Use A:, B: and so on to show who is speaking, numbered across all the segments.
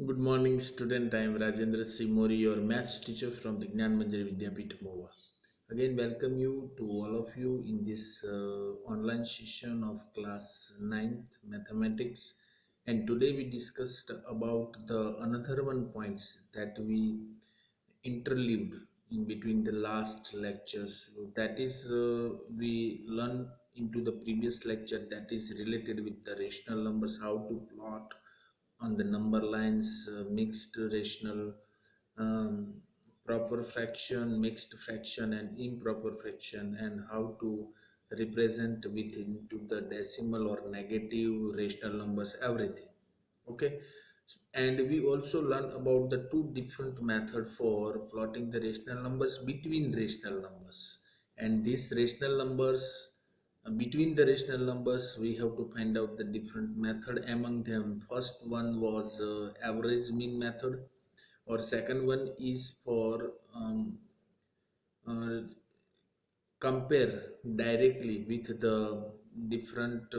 A: Good morning, student. I am Rajendra Simori, your maths teacher from the Gnan Manjari Vidyapeeth Mova. Again, welcome you to all of you in this online session of class 9th mathematics. And today we discussed about the another one points that we interleaved in between the last lectures. That is, we learned into the previous lecture that is related with the rational numbers, how to plot on the number lines, mixed rational, um, proper fraction, mixed fraction, and improper fraction, and how to represent within to the decimal or negative rational numbers, everything. Okay, and we also learn about the two different method for plotting the rational numbers between rational numbers, and these rational numbers between the rational numbers we have to find out the different method among them. First one was average mean method, or second one is for uh, compare directly with the different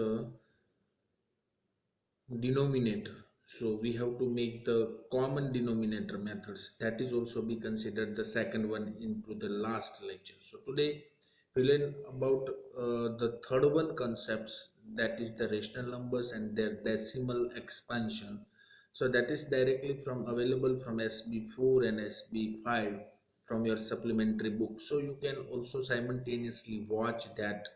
A: denominator. So we have to make the common denominator methods. That is also be considered the second one into the last lecture. So today we learn about the third one concepts, that is the rational numbers and their decimal expansion. So that is directly from available from SB4 and SB5 from your supplementary book. So you can also simultaneously watch that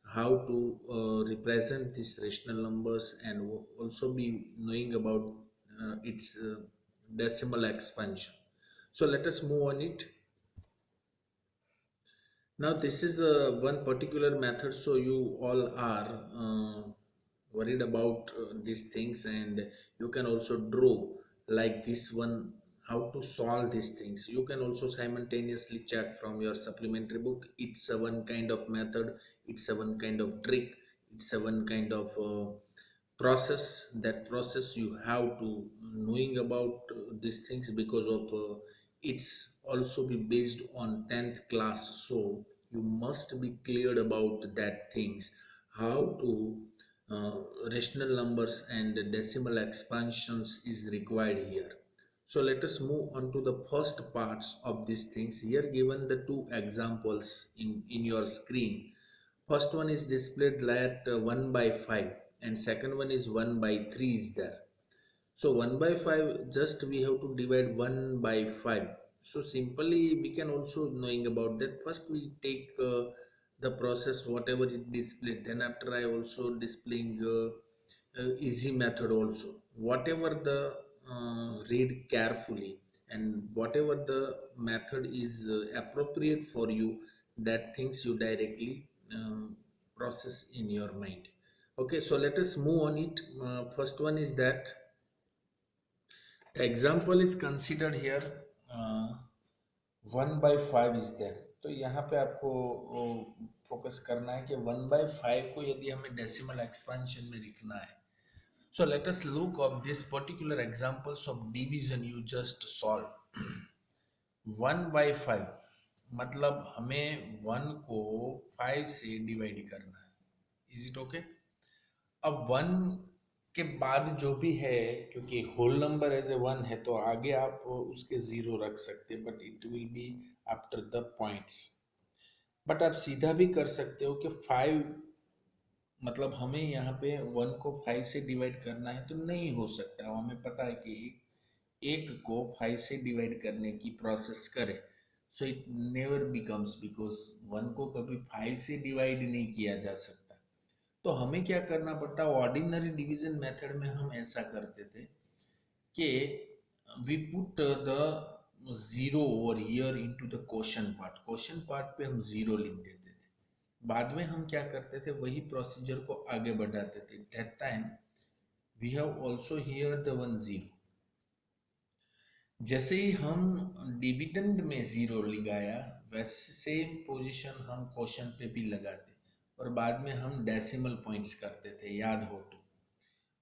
A: how to represent these rational numbers, and also be knowing about its decimal expansion. So let us move on it. Now this is one particular method, so you all are worried about these things, and you can also draw like this one, how to solve these things. You can also simultaneously check from your supplementary book. It's a one kind of method, it's a one kind of trick, it's a one kind of process. That process you have to knowing about these things, because of it's also be based on 10th class, so you must be cleared about that things, how to uh, rational numbers and decimal expansions is required here. So let us move on to the first parts of these things. Here given the two examples in your screen. First one is displayed at 1 by 5, and second one is 1 by 3 is there. So 1 by 5, just we have to divide 1 by 5. So simply we can also knowing about that. First we take the process whatever it displayed. Then after I also displaying easy method also. Whatever the read carefully, and whatever the method is appropriate for you, that things you directly process in your mind. Okay, so let us move on it. First one is that the example is considered here. uh, 1/5 is there, तो यहाँ पे आपको focus करना है कि 1/5 को यदि हमें डेसिमल एक्सपेंशन में लिखना है. So let us look of this particular examples of division you just solve. 1/5 मतलब हमें 1 को 5 से डिवाइड करना है. Is it okay? अब 1 के बाद जो भी है, क्योंकि होल नंबर एज ए 1 है, तो आगे आप उसके 0 रख सकते, but it will be after the points. But आप सीधा भी कर सकते हो कि 5, मतलब हमें यहाँ पे 1 को 5 से डिवाइड करना है तो नहीं हो सकता. हमें पता है कि एक को 5 से डिवाइड करने की प्रोसेस करें, so it never becomes, because 1 को कभी 5 से डिवाइड नहीं किया जा सकता. तो हमें क्या करना पड़ता है, ऑर्डिनरी डिवीजन मेथड में हम ऐसा करते थे कि we put the zero over here into the question part. Question part पे हम जीरो लिख देते थे. बाद में हम क्या करते थे, वही प्रोसीजर को आगे बढ़ाते थे. That time we have also here the one zero. जैसे ही हम डिविडेंड में जीरो लगाया, वैसे सेम पोजीशन हम क्वेश्चन पे भी लगाते, और बाद में हम डेसिमल पॉइंट्स करते थे, याद हो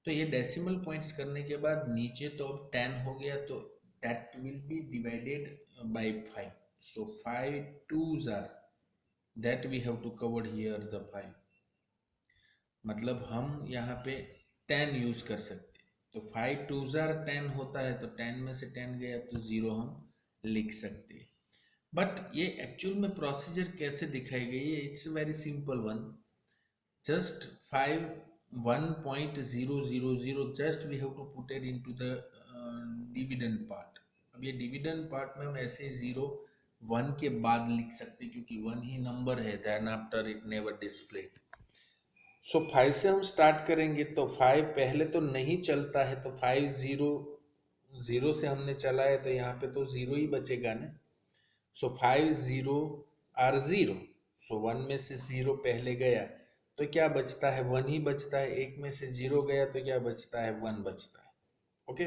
A: तो ये डेसिमल पॉइंट्स करने के बाद नीचे तो अब 10 हो गया, तो that will be divided by 5. So 5 2s are, that we have to cover here the 5. मतलब हम यहाँ पे 10 यूज कर सकते. तो 5 टू जार 10 होता है, तो 10 में से 10 गया तो 0 हम लिख सकते हैं। बट ये एक्चुअल में प्रोसीजर कैसे दिखाई गई है? It's very simple one. Just 5 1.000, just we have to put it into the dividend part. अब ये डिविडेंड पार्ट में हम ऐसे 0 1 के बाद लिख सकते क्योंकि 1 ही नंबर है, then after it never displayed. So 5 से हम स्टार्ट करेंगे, तो 5 पहले तो नहीं चलता है, तो 5 0 से हमने चला है तो यहाँ पे तो 0 ही बचेगा ना। सो 5 0 आर 0। सो 1 में से 0 पहले गया तो क्या बचता है? 1 ही बचता है। एक में से 0 गया तो क्या बचता है? 1 बचता है। ओके,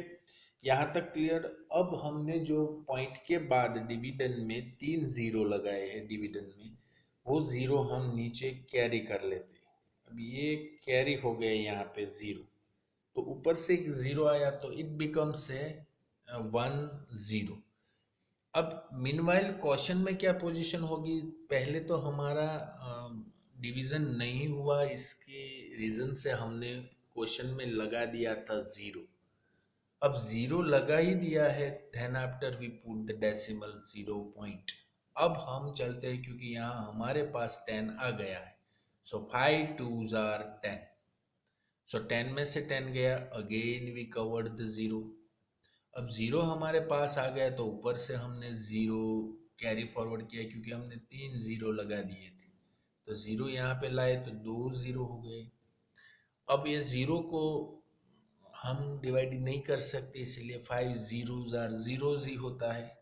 A: यहाँ तक क्लियर। अब हमने जो पॉइंट के बाद डिविडेंड में 3 0 लगाए हैं डिविडेंड में, वो 0 हम नीचे कैरी कर लेते हैं। अब ये कैरी हो गया यहाँ पे 0, तो ऊपर से एक 0 आया तो इट बिकम्स है 1 0। अब मीनवाइल क्वेश्चन में क्या पोजीशन होगी? पहले तो हमारा डिवीजन नहीं हुआ, इसके रीजन से हमने क्वेश्चन में लगा दिया था 0। अब 0 लगा ही दिया है, then after we put the decimal 0 point. अब हम चलते हैं क्योंकि यहाँ हमारे पास 10 आ गया है। सो 5 टू जार 10। सो 10 में से 10 गया, अगेन वी कवर्ड द 0। अब 0 हमारे पास आ गया तो ऊपर से हमने 0 कैरी फॉरवर्ड किया क्योंकि हमने 3 0 लगा दिए थे, तो 0 यहाँ पे लाए तो 2 0 हो गए। अब ये 0 को हम डिवाइड नहीं कर सकते, इसीलिए 5 zeros आर zeros ही होता है,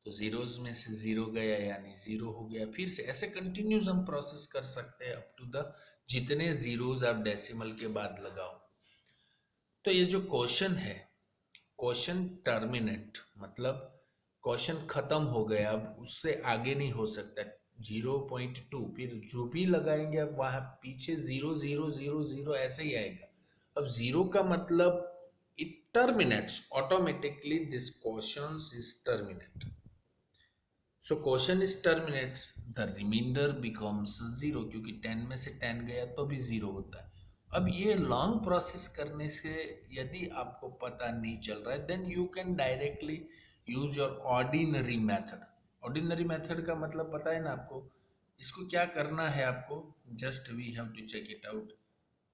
A: तो zeros में से 0 गया यानी 0 हो गया। फिर से ऐसे कंटिन्यूस हम प्रोसेस कर सकते हैं अप टू द जितने zeros आप डेसिमल के बाद लगाओ। तो ये जो क्वेश्चन है, क्वेश्चन टर्मिनेट मतलब क्वेश्चन खत्म हो गया, अब उससे आगे नहीं हो सकता। 0.2 फिर जो भी लगाएंगे अब वहां पीछे 0 0 0 0 ऐसे ही आएगा। अब 0 का मतलब it terminates automatically, this question is terminate. So question is terminates, the remainder becomes 0 क्योंकि 10 में से 10 गया तो भी 0 होता है। अब ये लॉन्ग प्रोसेस करने से यदि आपको पता नहीं चल रहा है, then you can directly use your ordinary method. Ordinary method का मतलब पता है ना आपको? इसको क्या करना है आपको? Just we have to check it out.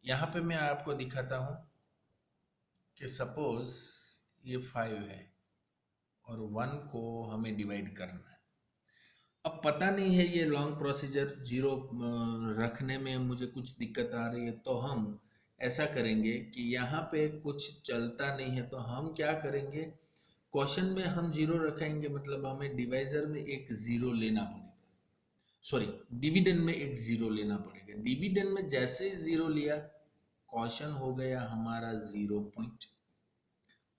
A: यहाँ पे मैं आपको दिखाता हूँ कि सपोज ये 5 है और 1 को हमें डिवाइड करना है। अब पता नहीं है ये लॉन्ग प्रोसीजर, 0 रखने में मुझे कुछ दिक्कत आ रही है, तो हम ऐसा करेंगे कि यहाँ पे कुछ चलता नहीं है तो हम क्या करेंगे, क्वेश्चन में हम 0 रखेंगे, मतलब हमें डिवाइजर में एक 0 लेना पड़ेगा, सॉरी डिविडेंड में एक 0 लेना पड़ेगा। डिविडेंड में जैसे ही 0 लिया, क्वेश्चन हो गया हमारा 0 पॉइंट।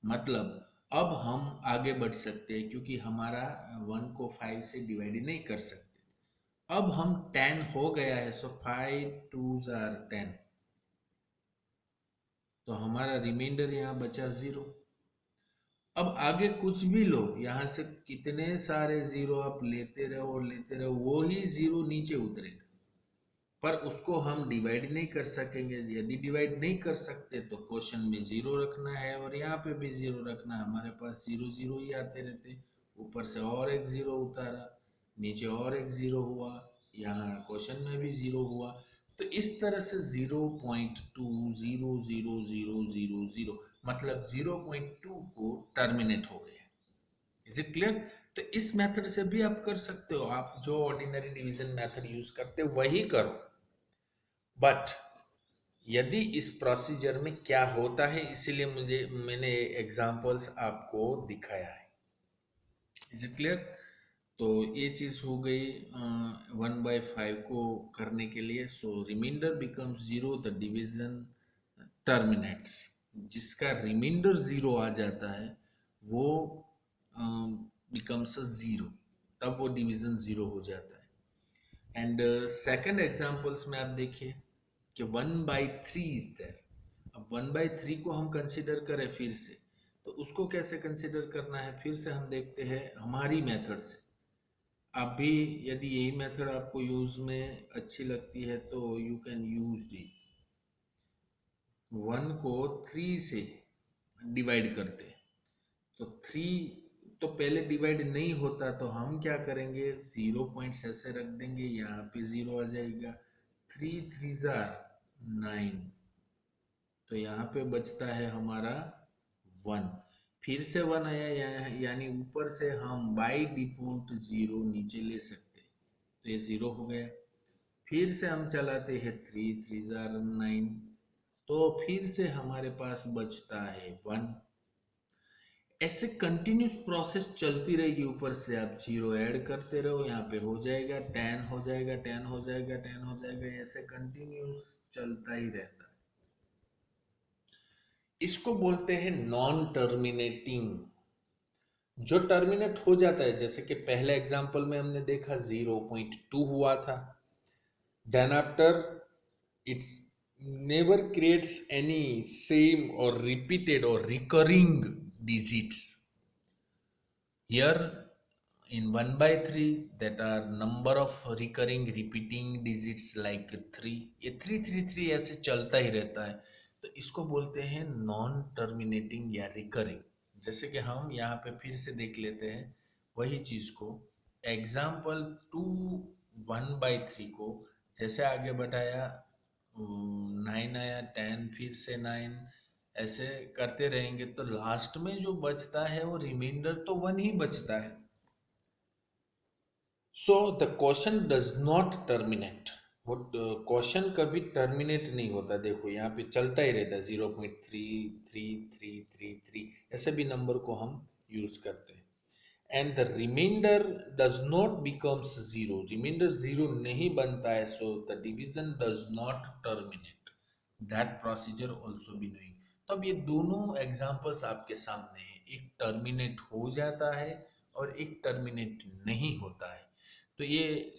A: मतलब अब हम आगे बढ़ सकते हैं क्योंकि हमारा 1 को 5 से डिवाइड नहीं कर सकते। अब हम 10 हो गया है, सो 5 टू जार 10, तो हमारा रिमाइंडर यहाँ बचा 0। अब आगे कुछ भी लो, यहाँ से कितने सारे 0 आप लेते रहो लेते रहो, वो ही 0 नीचे उतरेगा, पर उसको हम डिवाइड नहीं कर सकेंगे। यदि डिवाइड नहीं कर सकते तो क्वेश्चन में 0 रखना है और यहाँ पे भी 0 रखना है। हमारे पास 0 0 ही आते रहते, ऊपर से और एक 0 उतारा, नीचे और एक 0 हुआ, यहाँ क्वेश्चन में भी 0 हुआ। तो इस तरह से 0.200000 मतलब 0.2 को टर्मिनेट हो गया। Is it clear? तो इस मेथड से भी आप कर सकते हो, आप जो ऑर्डिनरी डिवीजन मेथड यूज करते हो वही करो। बट यदि इस प्रोसीजर में क्या होता है, इसीलिए मैंने एग्जांपल्स आपको दिखाया है। Is it clear? तो ये चीज हो गई 1/5 को करने के लिए। So remainder becomes 0, the division terminates. जिसका रिमाइंडर 0 आ जाता है वो बिकम्स 0, तब वो डिवीजन 0 हो जाता है। एंड सेकंड एग्जांपल्स में आप देखिए कि 1/3 इज देयर। अब 1/3 को हम कंसिडर करें फिर से, तो उसको कैसे कंसिडर करना है फिर से हम देखते हैं हमारी मेथड से। आप भी यदि यही मेथड आपको यूज में अच्छी लगती है तो यू कैन यूज दी। 1 को 3 से डिवाइड करते हैं। तो 3 तो पहले डिवाइड नहीं होता, तो हम क्या करेंगे, 0 पॉइंट्स ऐसे रख देंगे, यहाँ पे 0 आ जाएगा। 3 3 जार 9, तो यहाँ पे बचता है हमारा 1। फिर से 1 आया, यानी ऊपर से हम बाई डिफॉल्ट 0 नीचे ले सकते हैं, तो ये 0 हो गया। फिर से हम चलाते हैं 3 3 जार 9, तो फिर से हमारे पास बचता है 1। ऐसे कंटिन्यूस प्रोसेस चलती रहेगी, ऊपर से आप 0 ऐड करते रहो, यहाँ पे हो जाएगा 10, हो जाएगा 10, हो जाएगा 10, हो जाएगा, ऐसे कंटिन्यूस चलता ही रहता है। इसको बोलते हैं नॉन टर्मिनेटिंग। जो टर्मिनेट हो जाता है, जैसे कि पहले एग्जांपल में हमने देखा 0.2 हुआ था, then after it's never creates any same or repeated or recurring digits. Here in 1 by 3 that are number of recurring repeating digits like 3, ये 3 3 3 ऐसे चलता ही रहता है, तो इसको बोलते हैं नॉन टर्मिनेटिंग या रिकरिंग। जैसे कि हम यहाँ पे फिर से देख लेते हैं वही चीज को, एग्जाम्पल 2 1 by 3 को जैसे आगे बढ़ाया, 9 आया, 10, फिर से 9, ऐसे करते रहेंगे तो लास्ट में जो बचता है वो रिमाइंडर तो 1 ही बचता है। So the question does not terminate, वो क्वेश्चन कभी टर्मिनेट नहीं होता। देखो यहाँ पे चलता ही रहता है, 0.333333 ऐसे भी नंबर को हम यूज करते हैं। And the remainder does not becomes 0, remainder 0 नहीं बनता है, so the division does not terminate, that procedure also be knowing. तो अब ये दोनों एग्जाम्पल्स आपके सामने हैं, एक टर्मिनेट हो जाता है और एक टर्मिनेट नहीं होता है। तो ये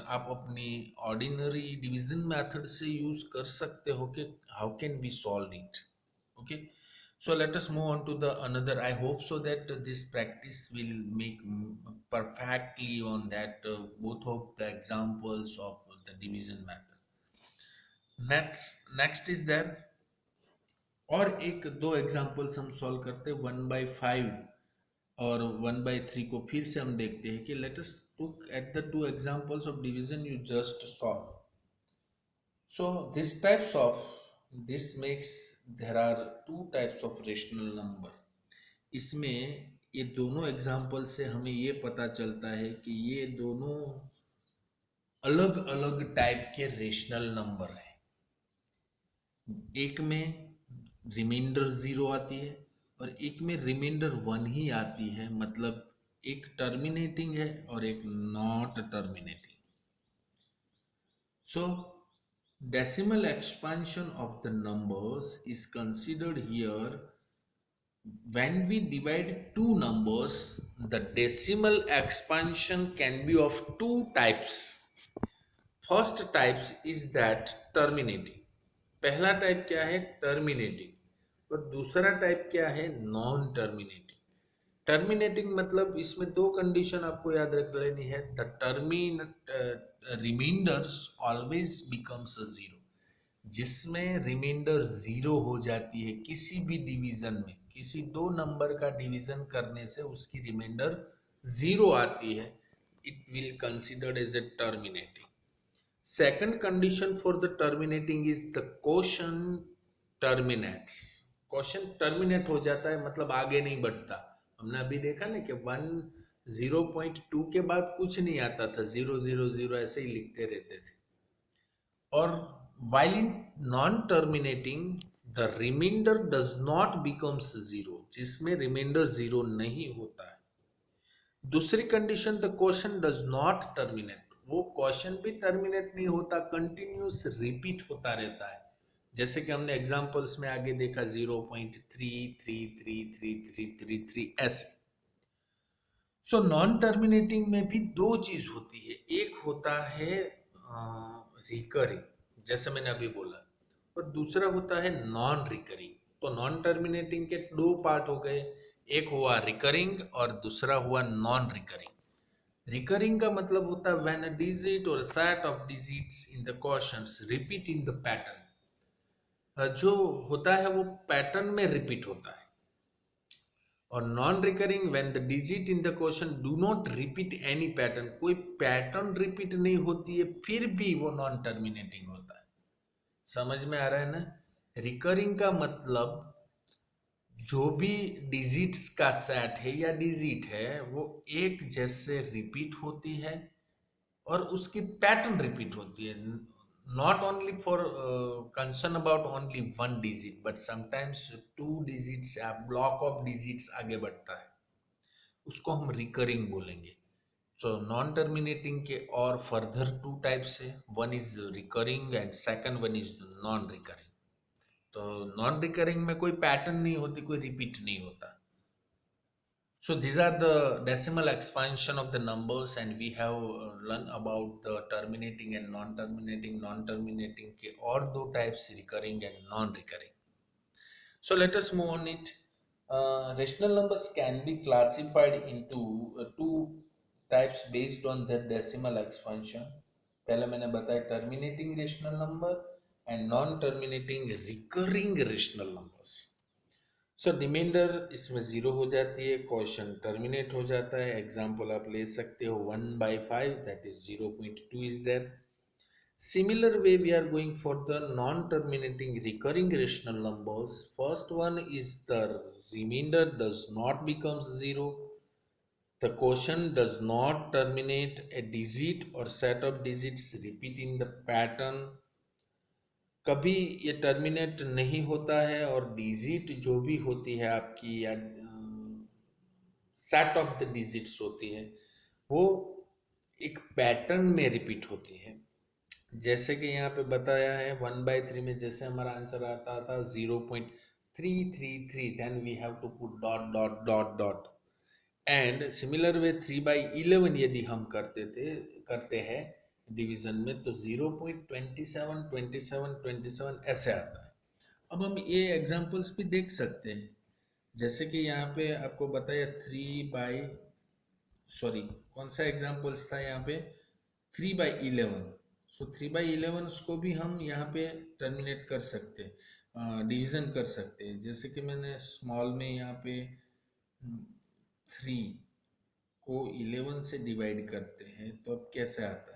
A: आप अपनी ऑर्डिनरी डिवीजन मेथड से यूज कर सकते हो कि how can we solve it. Okay, so let us move on to the another. I hope so that this practice will make perfectly on that both of the examples of the division method. Next is there, और एक दो examples हम solve करते हैं 1/5 और 1/3 को फिर से हम देखते हैं कि let us look at the two examples of division you just solved. So this makes there are two types of rational number. इसमें ये दोनों एग्जाम्पल से हमें ये पता चलता है कि ये दोनों अलग अलग टाइप के रेशनल नंबर हैं। एक में रिमाइंडर 0 आती है और एक में रिमाइंडर 1 ही आती है, मतलब एक टर्मिनेटिंग है और एक not terminating. So decimal expansion of the numbers is considered here. When we divide two numbers, the decimal expansion can be of two types. First types is that terminating. पहला type क्या है, terminating, और दूसरा type क्या है, non terminating. Terminating मतलब इसमें दो कंडीशन आपको याद रख लेनी है, द रिमाइंडर्स ऑलवेज बिकम्स 0, जिसमें रिमाइंडर 0 हो जाती है किसी भी डिवीजन में, किसी दो नंबर का डिवीजन करने से उसकी रिमाइंडर 0 आती है, it will considered as a terminating. Second condition for the terminating is the quotient terminates. Question terminate हो जाता है, मतलब आगे नहीं बढ़ता। हमने अभी देखा ना कि 0.2 के बाद कुछ नहीं आता था, 0 0 0 ऐसे ही लिखते रहते थे। और while in non terminating the remainder does not becomes 0, जिसमें रिमाइंडर 0 नहीं होता है। दूसरी condition, the question does not terminate, वो क्वेश्चन भी टर्मिनेट नहीं होता, कंटिन्यूस रिपीट होता रहता है। जैसे कि हमने एग्जांपल्स में आगे देखा 0.333333 ऐसे। सो नॉन टर्मिनेटिंग में भी दो चीज होती है, एक होता है रिकरिंग, जैसे मैंने अभी बोला, और दूसरा होता है नॉन रिकरिंग। तो नॉन टर्मिनेटिंग के दो पार्ट हो गए, एक हुआ रिकरिंग और दूसरा हुआ नॉन रिकरिंग। रिकरिंग का मतलब होता है व्हेन अ डिजिट और set of digits in the questions repeat in the pattern. जो होता है वो पैटर्न में रिपीट होता है। और non recurring when the digit in the question do not repeat any pattern, कोई पैटर्न रिपीट नहीं होती है फिर भी वो नॉन टर्मिनेटिंग होता है। समझ में आ रहा है ना? रिकरिंग का मतलब जो भी डिजिट्स का सेट है या डिजिट है वो एक जैसे रिपीट होती है और उसकी पैटर्न रिपीट होती है। Not only for concern about only one digit but sometimes two digits या ब्लॉक ऑफ डिजिट्स आगे बढ़ता है, उसको हम रिकरिंग बोलेंगे। सो नॉन टर्मिनेटिंग के और फर्दर टू टाइप्स है, one is recurring and second one is non recurring. तो नॉन रिकरिंग में कोई पैटर्न नहीं होती, कोई रिपीट नहीं होता। So these are the decimal expansion of the numbers, and we have learned about the terminating and non-terminating. Non-terminating के और दो types, recurring and non-recurring. So let us move on it. Rational numbers can be classified into two types based on their decimal expansion. पहले मैंने बताया terminating rational number and non-terminating recurring rational numbers. So reminder इसमें zero हो जाती है, question terminate हो जाता है। एग्जाम्पल आप ले सकते हो 1/5 that is 0.2 is there. Similar way we are going for the non-terminating recurring rational numbers. First one is the remainder does not becomes zero. The quotient does not terminate a digit or set of digits repeating the pattern. कभी ये terminate नहीं होता है और digit जो भी होती है आपकी या सेट ऑफ द डिजिट्स होती है वो एक पैटर्न में रिपीट होती है। जैसे कि यहाँ पे बताया है 1/3 में जैसे हमारा आंसर आता था 0.333, then we have to put dot dot dot dot. And similar way 3/11 यदि हम करते हैं डिवीजन में तो 0.27 ऐसे आता है। अब हम ये एग्जांपल्स भी देख सकते हैं, जैसे कि यहाँ पे आपको बताया कौन सा एग्जांपल्स था यहाँ पे 3/11। सो 3/11 को भी हम यहाँ पे टर्मिनेट कर सकते हैं, डिवीजन कर सकते हैं। जैसे कि मैंने स्मॉल में यहाँ पे 3 को 11 से डिवाइड करते हैं तो अब कैसे आता है।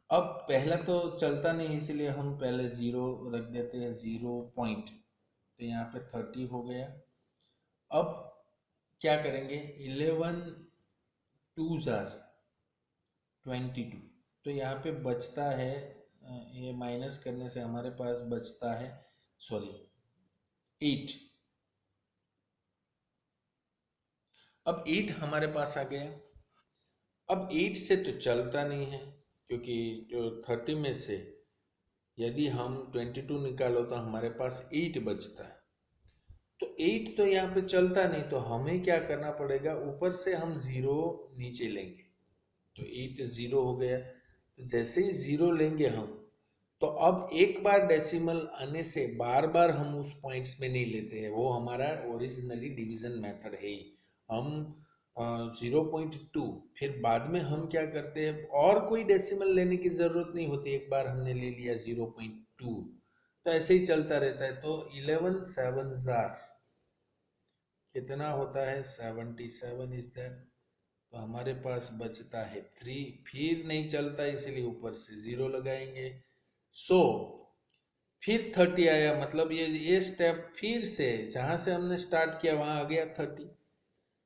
A: अब पहला तो चलता नहीं इसलिए हम पहले ज़ीरो रख देते हैं, 0 पॉइंट, तो यहाँ पे 30 हो गया। अब क्या करेंगे, 11 2 जार 22, तो यहाँ पे बचता है ये माइनस करने से हमारे पास बचता है 8। अब 8 हमारे पास आ गया। अब 8 से तो चलता नहीं है क्योंकि जो 30 में से यदि हम 22 निकालो तो हमारे पास 8 बचता है। तो 8 तो यहाँ पे चलता नहीं, तो हमें क्या करना पड़ेगा, ऊपर से हम ज़ीरो नीचे लेंगे। तो 8 ज़ीरो हो गया, तो जैसे ही ज़ीरो लेंगे हम, तो अब एक बार डेसिमल आने से बार बार हम उस पॉइंट्स में नहीं लेते हैं, वो हमारा ओरिजिनली डिवीजन मेथड है ही। हम 0.2 फिर बाद में हम क्या करते हैं, और कोई डेसिमल लेने की ज़रूरत नहीं होती, एक बार हमने ले लिया 0.2, तो ऐसे ही चलता रहता है। तो 11 7 जार कितना होता है, 77 इज देयर। तो हमारे पास बचता है 3, फिर नहीं चलता इसलिए ऊपर से 0 लगाएंगे। सो फिर 30 आया, मतलब ये स्टेप फिर से जहाँ से हमने स्टार्ट किया वहाँ आ गया 30।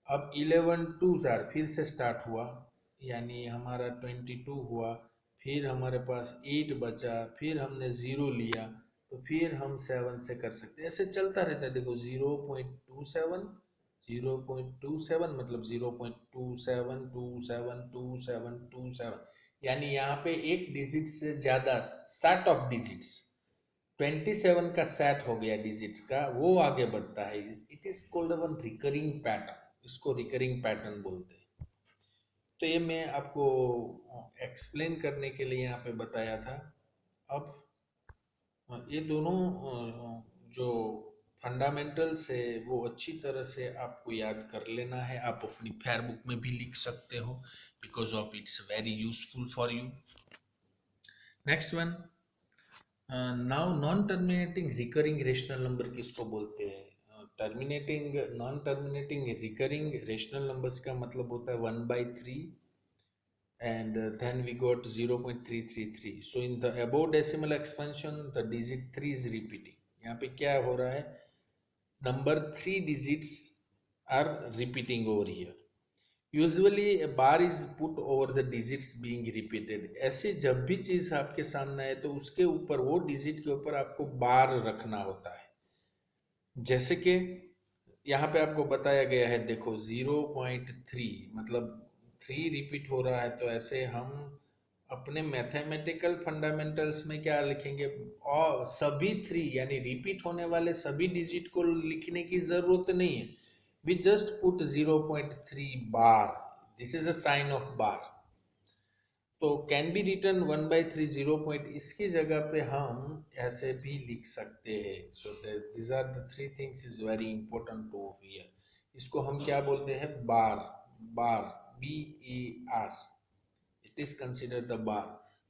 A: अब 11 2 जार फिर से स्टार्ट हुआ, यानी हमारा 22 हुआ, फिर हमारे पास 8 बचा, फिर हमने 0 लिया, तो फिर हम 7 से कर सकते हैं। ऐसे चलता रहता है। देखो 0.27 मतलब 0.27272727, यानी यहाँ पे एक डिजिट से ज़्यादा सेट ऑफ डिजिट्स 27 का सेट हो गया डिजिट्स का, वो आगे बढ़ता है। It is called one recurring pattern, इसको रिकरिंग पैटर्न बोलते हैं। तो ये मैं आपको एक्सप्लेन करने के लिए यहाँ पे बताया था। अब ये दोनों जो फंडामेंटल्स है वो अच्छी तरह से आपको याद कर लेना है। आप अपनी फेयर बुक में भी लिख सकते हो, because of its very useful for you. Next one, now non terminating recurring rational number किसको बोलते हैं, terminating non terminating recurring rational numbers का मतलब होता है 1/3 and then we got 0.333. So in the above decimal expansion the digit 3 is repeating. यहाँ पे क्या हो रहा है, number 3 digits are repeating over here. Usually a bar is put over the digits being repeated. ऐसे जब भी चीज आपके सामने आए तो उसके ऊपर, वो डिजिट के ऊपर आपको बार रखना होता है। जैसे कि यहाँ पे आपको बताया गया है, देखो 0.3 मतलब 3 रिपीट हो रहा है, तो ऐसे हम अपने मैथमेटिकल फंडामेंटल्स में क्या लिखेंगे, और सभी 3 यानी रिपीट होने वाले सभी डिजिट को लिखने की जरूरत नहीं है। We just put 0.3 bar, this is a sign of bar. तो कैन बी रिटर्न 1/3 0 पॉइंट, इसकी जगह पे हम ऐसे भी लिख सकते हैं। So this are the 3 things is very important to here. इसको हम क्या बोलते हैं, bar. Bar, BAR, it is consider the bar.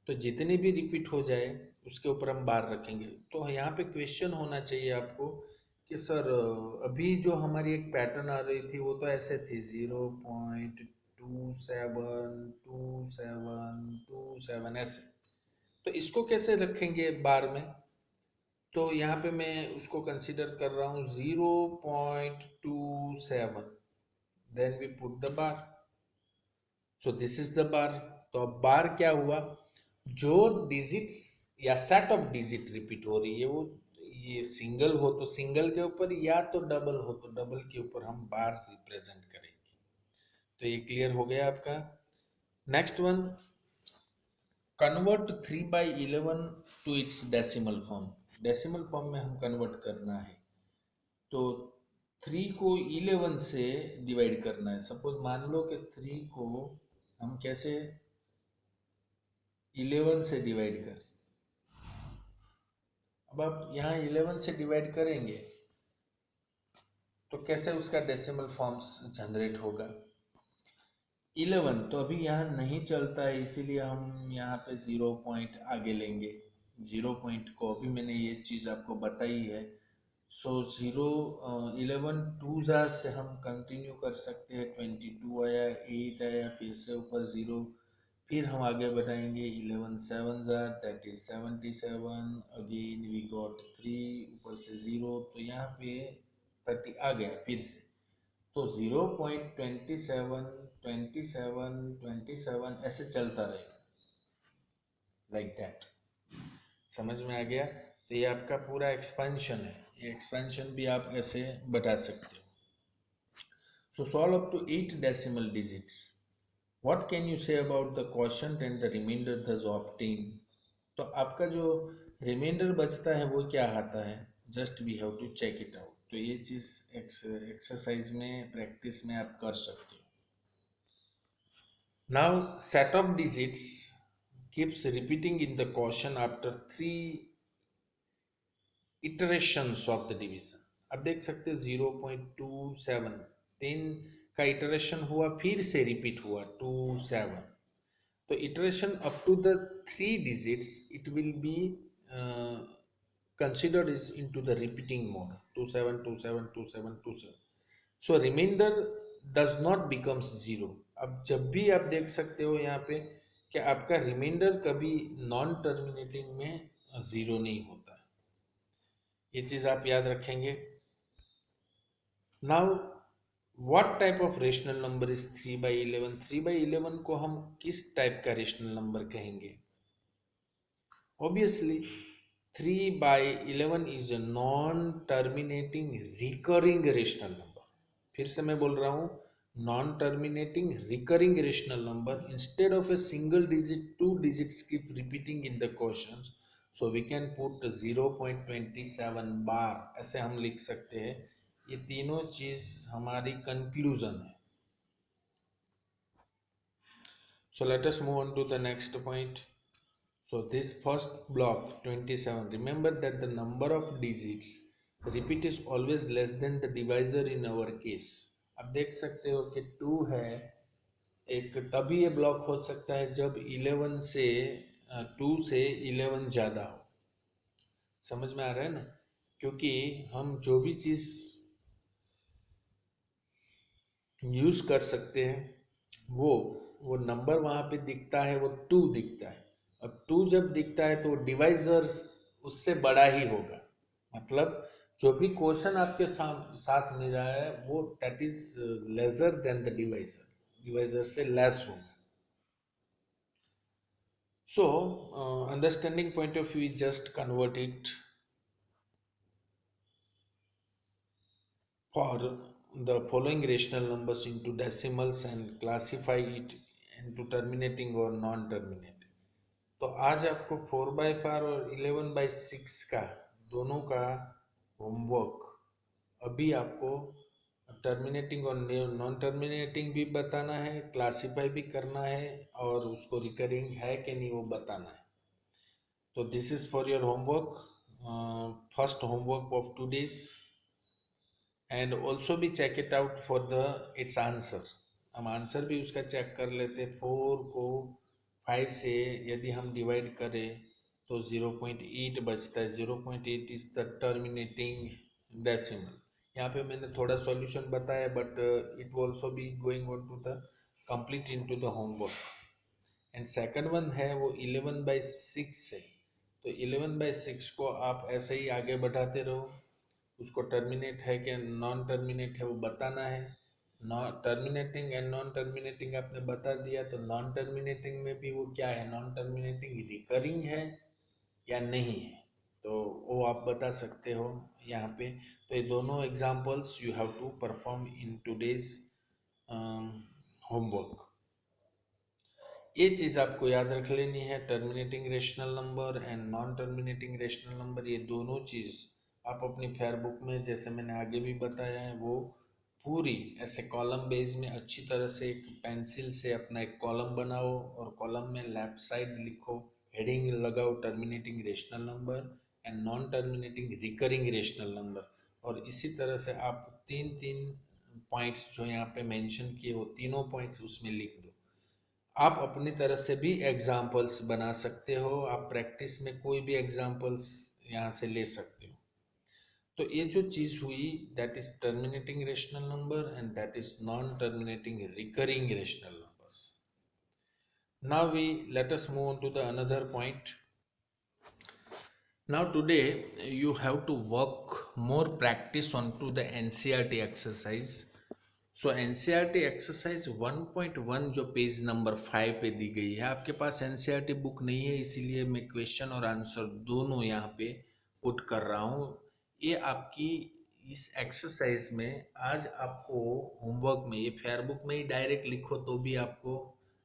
A: तो जितने भी रिपीट हो जाए उसके ऊपर हम बार रखेंगे। तो यहाँ पे क्वेश्चन होना चाहिए आपको कि सर अभी जो हमारी एक पैटर्न आ रही थी वो तो ऐसे थी 0.272727 ऐसे, तो इसको कैसे रखेंगे बार में। तो यहाँ पे मैं उसको कंसिडर कर रहा हूँ 0.27, then we put the bar. So this is the bar. तो अब बार क्या हुआ, जो डिजिट्स या सेट ऑफ डिजिट रिपीट हो रही है वो, ये सिंगल हो तो सिंगल के ऊपर, या तो डबल हो तो डबल के ऊपर हम बार रिप्रेजेंट करेंगे। तो ये क्लियर हो गया आपका। Next one, convert 3/11 to its decimal form. Decimal form में हम कन्वर्ट करना है, तो 3 को 11 से डिवाइड करना है। सपोज मान लो कि 3 को हम कैसे 11 से डिवाइड करें। अब आप यहाँ 11 से डिवाइड करेंगे तो कैसे उसका डेसिमल फॉर्म्स जनरेट होगा। 11 तो अभी यहाँ नहीं चलता है, इसीलिए हम यहाँ पे 0 पॉइंट आगे लेंगे। 0 पॉइंट को अभी मैंने ये चीज़ आपको बताई है। सो 11 टू जार से हम कंटिन्यू कर सकते हैं। 22 आया, 8 आया, फिर से ऊपर 0, फिर हम आगे बढ़ाएंगे। 11 7 जार, that is 77, again we got 3, ऊपर से 0, तो यहाँ पे 30 आ गया फिर से। तो 0.27 27 27 ऐसे चलता रहेगा, लाइक दैट। समझ में आ गया। तो ये आपका पूरा एक्सपेंशन है, ये एक्सपेंशन भी आप ऐसे बढ़ा सकते हो। So solve up to 8 decimal digits. What can you say about the quotient and the remainder thus obtained। तो आपका जो रिमाइंडर बचता है वो क्या आता है, just we have to check it out. तो ये चीज़ एक्सरसाइज में, प्रैक्टिस में आप कर सकते हो। Now set of digits keeps repeating in the quotient after 3 iterations of the division। अब देख सकते हो 0.27, 3 का इटरेशन हुआ, फिर से रिपीट हुआ 27। तो iteration up to the 3 digits it will be considered is into the repeating mode, 27 27 27 27। so remainder does not becomes 0। अब जब भी आप देख सकते हो यहाँ पे कि आपका रिमाइंडर कभी नॉन टर्मिनेटिंग में 0 नहीं होता है, ये चीज आप याद रखेंगे। Now what type of rational number is 3/11। 3/11 को हम किस टाइप का रेशनल नंबर कहेंगे। Obviously 3/11 is a non terminating recurring rational number. फिर से मैं बोल रहा हूँ, non terminating recurring rational number. Instead of a single digit, 2 digits keep repeating in the questions, so we can put 0.27 बार, ऐसे हम लिख सकते हैं। ये तीनों चीज हमारी कंक्लूजन है। So let us move on to the next point. So this first block 27, remember that the number of digits repeat is always less than the divisor in our case। अब देख सकते हो कि 2 है, एक तभी ये ब्लॉक हो सकता है जब 11 से 2 से 11 ज़्यादा हो। समझ में आ रहा है ना, क्योंकि हम जो भी चीज़ यूज कर सकते हैं। वो वो नंबर वहाँ पे दिखता है, वो टू दिखता है। अब टू जब दिखता है तो डिवाइजर उससे बड़ा ही होगा। मतलब जो भी क्वेश्चन आपके साथ में रहा है वो that is lesser than the divisor, divisor से लेस होगा। So, understanding point of view, just convert it for the following rational numbers into decimals and classify it into terminating or non-terminating. तो आज आपको 4/5 और 11/6 का दोनों का होमवर्क अभी आपको टर्मिनेटिंग और नॉन टर्मिनेटिंग भी बताना है, क्लासीफाई भी करना है और उसको रिकरिंग है कि नहीं वो बताना है। So this is for your homework, first homework of today's, and also भी check it out for the its answer. हम आंसर भी उसका चेक कर लेते। 4 को 5 से यदि हम डिवाइड करें तो 0.8 बचता है। 0.8 इज द टर्मिनेटिंग डेसिमल। यहाँ पे मैंने थोड़ा सॉल्यूशन बताया, but it will also be going on to the complete into the homework. And second one है वो 11/6 है। तो 11/6 को आप ऐसे ही आगे बढ़ाते रहो, उसको टर्मिनेट है कि नॉन टर्मिनेट है वो बताना है। Non terminating and non terminating आपने बता दिया, तो नॉन टर्मिनेटिंग में भी वो क्या है, नॉन टर्मिनेटिंग रिकरिंग है या नहीं है, तो वो आप बता सकते हो यहाँ पे। तो ये दोनों examples you have to perform in today's homework. ये चीज़ आपको याद रख लेनी है, terminating rational number and non terminating rational number, ये दोनों चीज़ आप अपनी फेयर बुक में, जैसे मैंने आगे भी बताया है, वो पूरी ऐसे कॉलम बेस में अच्छी तरह से एक पेंसिल से अपना एक कॉलम बनाओ और कॉलम में लेफ्ट साइड लिखो, हेडिंग लगाओ terminating rational number and non terminating recurring rational number. और इसी तरह से आप तीन तीन पॉइंट्स जो यहाँ पे मेंशन किए वो तीनों पॉइंट्स उसमें लिख दो। आप अपनी तरह से भी एग्जाम्पल्स बना सकते हो, आप प्रैक्टिस में कोई भी एग्जाम्पल्स यहाँ से ले सकते हो। तो ये जो चीज़ हुई that is terminating rational number and that is non terminating recurring rational numbers. Now we let us move on to the another point. Now today you have to work more practice onto the NCERT exercise. So NCERT exercise 1.1 जो page number 5 पे दी गई है, आपके पास NCERT book नहीं है इसीलिए मैं question और आंसर दोनों यहाँ पे पुट कर रहा हूँ। ये आपकी इस एक्सरसाइज में आज आपको होमवर्क में ये फेयर बुक में ही डायरेक्ट लिखो तो भी आपको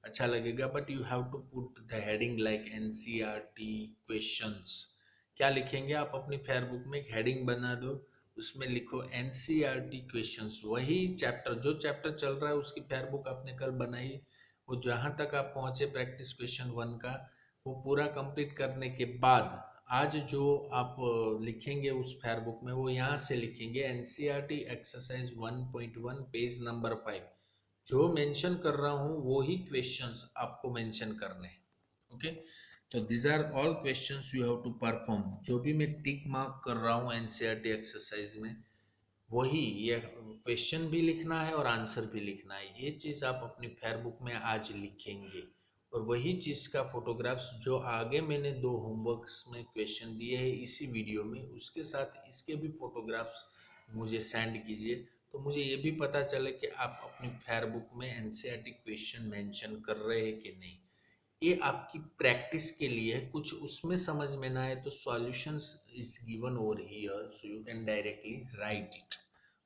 A: अच्छा लगेगा, but you have to put the heading like NCERT questions. क्या लिखेंगे आप अपनी फेयर बुक में, एक हेडिंग बना दो, उसमें लिखो NCERT क्वेश्चंस। वही चैप्टर जो चैप्टर चल रहा है उसकी फेयर बुक आपने कल बनाई, वो जहाँ तक आप पहुँचे प्रैक्टिस क्वेश्चन 1 का वो पूरा कंप्लीट करने के बाद आज जो आप लिखेंगे उस फेयर बुक में वो यहाँ से लिखेंगे NCERT एक्सरसाइज 1.1 पेज नंबर 5। जो मेंशन कर रहा हूँ वो ही क्वेश्चंस आपको मेंशन करने हैं। ओके, तो this are all questions you have to perform. जो भी मैं टिक मार्क कर रहा हूँ NCERT एक्सरसाइज में वही ये क्वेश्चन भी लिखना है और आंसर भी लिखना है। ये चीज़ आप अपनी फेयर बुक में आज लिखेंगे और वही चीज़ का फोटोग्राफ्स जो आगे मैंने दो होमवर्क्स में क्वेश्चन दिए हैं इसी वीडियो में, उसके साथ इसके भी फोटोग्राफ्स मुझे सेंड कीजिए, तो मुझे ये भी पता चले कि आप अपनी फेयर बुक में NCERT क्वेश्चन मेंशन कर रहे हैं कि नहीं। ये आपकी प्रैक्टिस के लिए है, कुछ उसमें समझ में ना आए तो solutions is given over here so you can directly right it.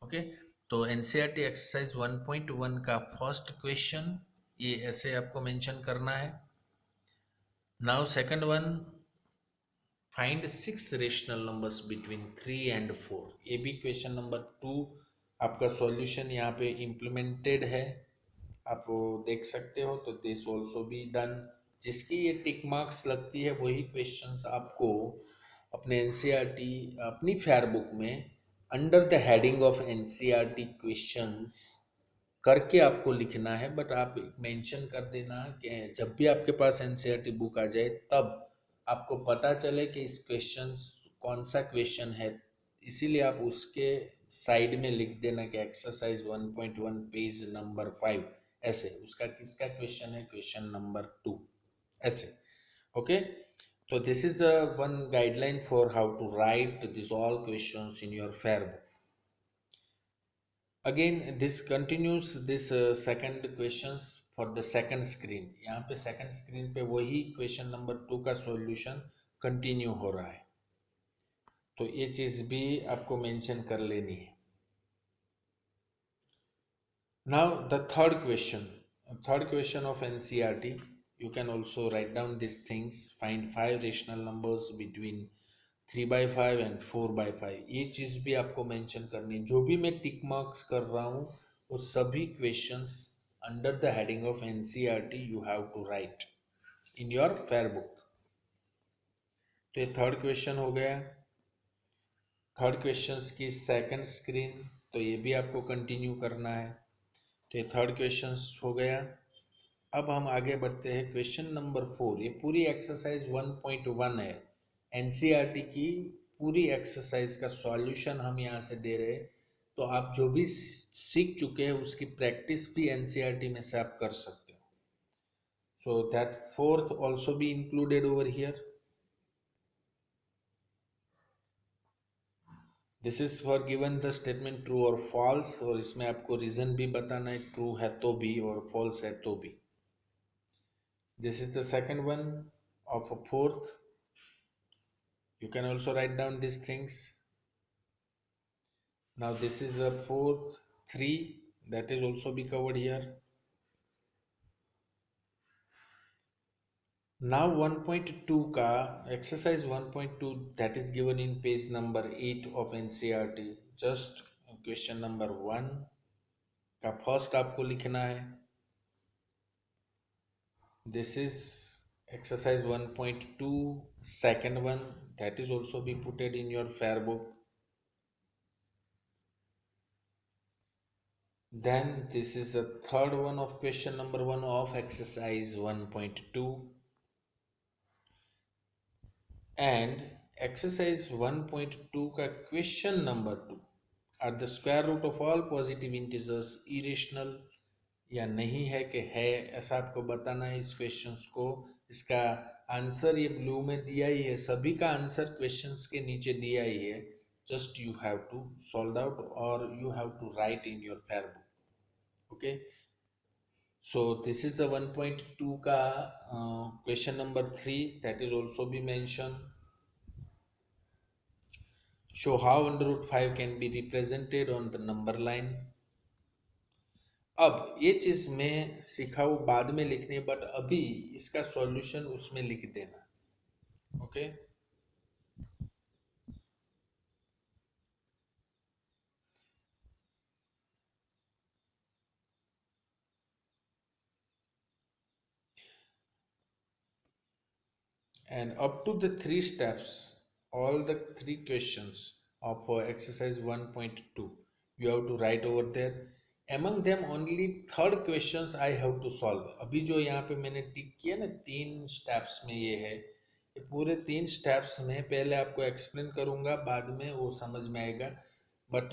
A: Okay, तो NCERT एक्सरसाइज 1.1 का फर्स्ट क्वेश्चन ये ऐसे आपको मेंशन करना है। Now second one, find 6 rational numbers between 3 and 4। ये भी क्वेश्चन नंबर 2 आपका सॉल्यूशन यहाँ पे इम्प्लीमेंटेड है, आप वो देख सकते हो। तो दिस ऑल्सो बी डन। जिसकी ये टिक मार्क्स लगती है वही क्वेश्चंस आपको अपने NCERT अपनी फेयर बुक में under the heading of NCERT questions करके आपको लिखना है। बट आप मेंशन कर देना कि जब भी आपके पास NCERT बुक आ जाए तब आपको पता चले कि इस क्वेश्चंस कौन सा क्वेश्चन है, इसीलिए आप उसके साइड में लिख देना कि एक्सरसाइज 1.1 पेज नंबर 5, ऐसे उसका किसका क्वेश्चन है, क्वेश्चन नंबर 2, ऐसे। ओके, तो this is one guideline for how to write this all questions in your fair book. Again this continues this second questions for the second screen. यहाँ पे second screen पे वही question number 2 का solution continue हो रहा है, तो ये चीज़ भी आपको मेंशन कर लेनी है। Now the third question of NCERT, you can also write down these things. Find 5 rational numbers between 3/5 and 4/5। ये चीज़ भी आपको मेंशन करनी है। जो भी मैं टिक मार्क्स कर रहा हूँ वो सभी questions under the heading of NCERT you have to write in your fair book. तो ये थर्ड क्वेश्चन हो गया। थर्ड क्वेश्चन की सेकंड स्क्रीन, तो ये भी आपको कंटिन्यू करना है। तो ये थर्ड क्वेश्चन हो गया। अब हम आगे बढ़ते हैं क्वेश्चन नंबर 4। ये पूरी एक्सरसाइज 1.1 है, एनसीईआरटी की पूरी एक्सरसाइज का सॉल्यूशन हम यहाँ से दे रहे हैं। तो आप जो भी सीख चुके हैं उसकी प्रैक्टिस भी एनसीईआरटी में से आप कर सकते हो। So that fourth also be included over here. This is for given the statement true और फॉल्स, और इसमें आपको रीजन भी बताना है, ट्रू है तो भी और फॉल्स है तो भी। This is the second one of a fourth. You can also write down these things. Now this is a fourth, 3, that is also be covered here. Now 1.2 का exercise 1.2 that is given in page number 8 of NCERT. Just question number 1 का first आपको लिखना है। This is exercise 1.2 second one, that is also be put in your fair book. Then this is the third one of question number 1 of exercise 1.2, and exercise 1.2 का question number 2, are the square root of all positive integers irrational या नहीं है कि है, ऐसा आपको बताना है इस क्वेश्चंस को। इसका आंसर ये ब्लू में दिया ही है, सभी का आंसर क्वेश्चंस के नीचे दिया ही है। Just you have to solve out और you have to write in your fair book. Okay, so this is the 1.2 ka question number 3, that is also be mentioned. Show how under root 5 can be represented on the number line. अब ये चीज मैं सिखाऊं बाद में लिखनी है, but अभी इसका सॉल्यूशन उसमें लिख देना। Okay, and up to the 3 steps, all the 3 questions of exercise 1.2 you have to write over there. Among them only third questions I have to solve। अभी जो यहाँ पे मैंने टिक किया ना 3 स्टेप्स में, ये है, ये पूरे 3 स्टेप्स में पहले आपको एक्सप्लेन करूँगा, बाद में वो समझ में आएगा। But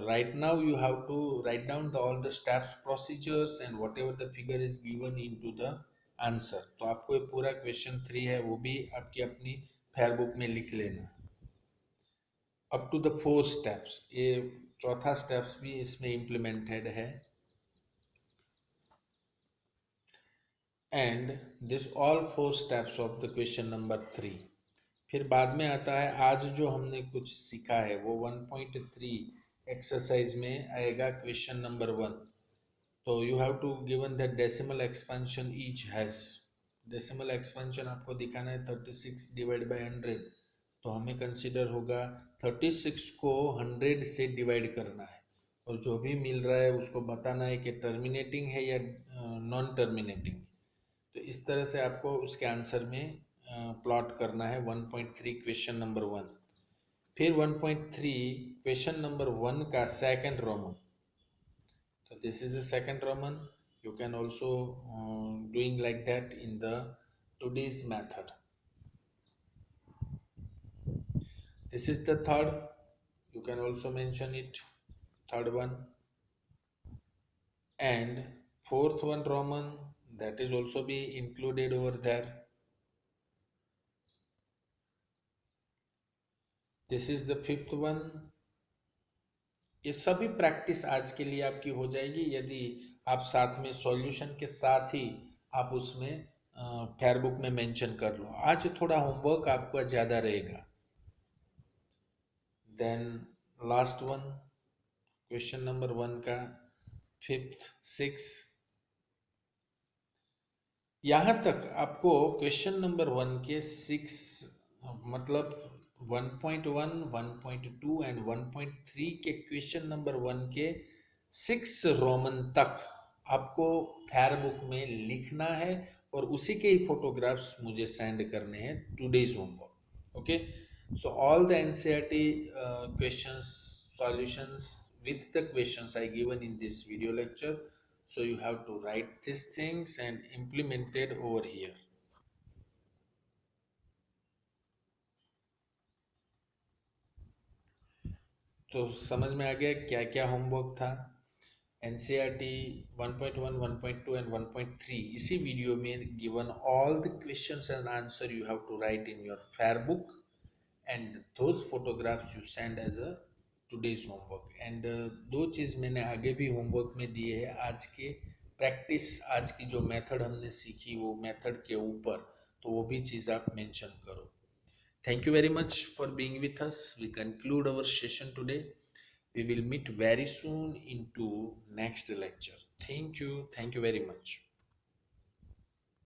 A: right now you have to write down all the steps procedures and whatever the figure is given in to the answer. तो आपको ये पूरा क्वेश्चन 3 है वो भी आपकी अपनी फेयर बुक में लिख लेना। अप टू द 4 स्टेप्स, ये चौथा स्टेप्स भी इसमें इम्प्लीमेंटेड है। And this all 4 steps of the question number 3। फिर बाद में आता है आज जो हमने कुछ सीखा है वो 1.3 एक्सरसाइज में आएगा क्वेश्चन नंबर 1। तो you have to given the decimal expansion each has. Decimal expansion आपको दिखाना है 36 डिवाइड बाय 100, तो हमें कंसिडर होगा 36 को 100 से डिवाइड करना है, और जो भी मिल रहा है उसको बताना है कि टर्मिनेटिंग है या नॉन टर्मिनेटिंग। तो इस तरह से आपको उसके आंसर में प्लॉट करना है 1.3 क्वेश्चन नंबर 1। फिर 1.3 क्वेश्चन नंबर 1 का second Roman. So this is the second Roman. You can also doing like that in the today's method. This is the third. You can also mention it. third one, and fourth one Roman, that is also be included over there. This is the fifth one. ये सभी practice आज के लिए आपकी हो जाएगी यदि आप साथ में सॉल्यूशन के साथ ही आप उसमें फेयरबुक में मेंशन कर लो। आज थोड़ा होमवर्क आपका ज़्यादा रहेगा। Then last one, question number 1 का फिफ्थ सिक्स, यहाँ तक आपको क्वेश्चन नंबर 1 के 6 मतलब 1.1, 1.2 एंड 1.3 के क्वेश्चन नंबर 1 के 6 रोमन तक आपको फेयर बुक में लिखना है और उसी के ही फोटोग्राफ्स मुझे सेंड करने हैं today's homework. Okay, so all the NCERT questions solutions with the questions I given in this video lecture, so you have to write these things and implement it over here. तो समझ में आ गया क्या क्या homework था। NCERT 1.1, 1.2 and 1.3 इसी video में given all the questions and answer you have to write in your fair book and those photographs you send as a today's homework. And दो चीज़ मैंने आगे भी होमवर्क में दिए है आज के प्रैक्टिस, आज की जो मेथड हमने सीखी वो मेथड के ऊपर, तो वो भी चीज़ आप मेंशन करो। Thank you very much for being with us. We conclude our session today. We will meet very soon into next lecture. Thank you. Thank you very much.